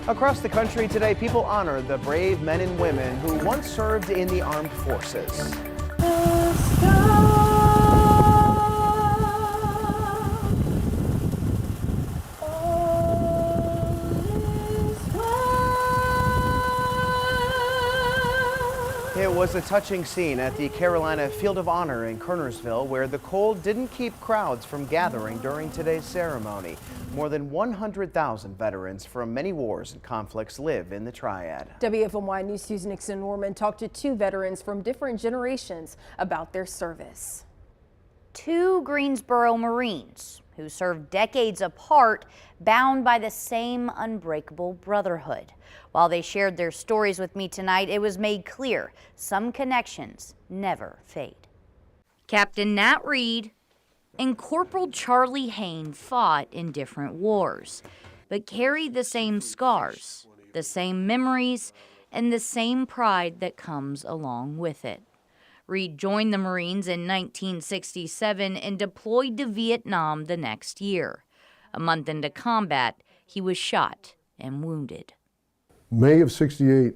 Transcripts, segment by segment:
Across the country today, people honor the brave men and women who once served in the armed forces. It was a touching scene at the Carolina Field of Honor in Kernersville, where the cold didn't keep crowds from gathering during today's ceremony. More than 100,000 veterans from many wars and conflicts live in the Triad. WFMY News 2's Nixon Norman talked to two veterans from different generations about their service. Two Greensboro Marines who served decades apart, bound by the same unbreakable brotherhood. While they shared their stories with me tonight, it was made clear some connections never fade. Captain Nat Reed and Corporal Charlie Hain fought in different wars, but carried the same scars, the same memories, and the same pride that comes along with it. Reed joined the Marines in 1967 and deployed to Vietnam the next year. A month into combat, he was shot and wounded. May of '68,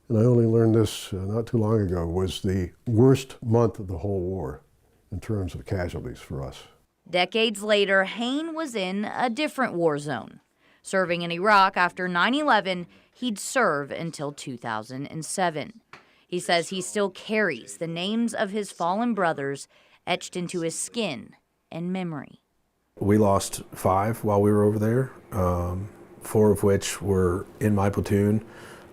and I only learned this not too long ago, was the worst month of the whole war in terms of casualties for us. Decades later, Hain was in a different war zone. Serving in Iraq after 9/11, he'd serve until 2007. He says he still carries the names of his fallen brothers etched into his skin and memory. We lost 5 while we were over there, 4 of which were in my platoon.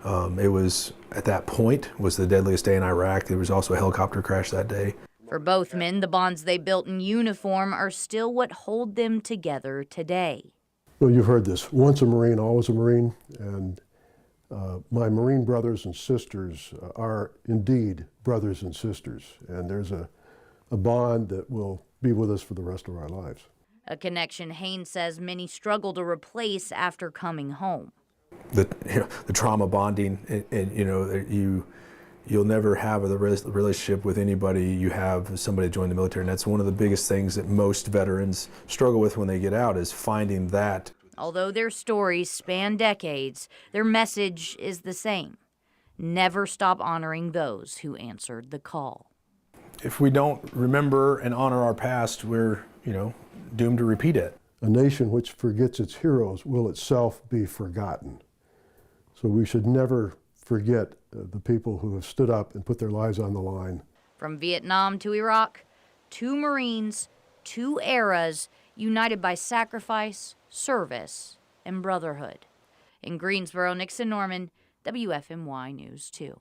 It was, at that point, was the deadliest day in Iraq. There was also a helicopter crash that day. For both men, the bonds they built in uniform are still what hold them together today. Well, you've heard this, once a Marine, always a Marine, and my Marine brothers and sisters are indeed brothers and sisters, and there's a bond that will be with us for the rest of our lives. A connection Hain says many struggle to replace after coming home. The trauma bonding, and you'll never have a relationship with anybody you have somebody join the military, and that's one of the biggest things that most veterans struggle with when they get out, is finding that. Although their stories span decades, their message is the same. Never stop honoring those who answered the call. If we don't remember and honor our past, we're, doomed to repeat it. A nation which forgets its heroes will itself be forgotten. So we should never forget the people who have stood up and put their lives on the line. From Vietnam to Iraq, 2 Marines, 2 eras, united by sacrifice, service, and brotherhood. In Greensboro, Nixon Norman, WFMY News 2.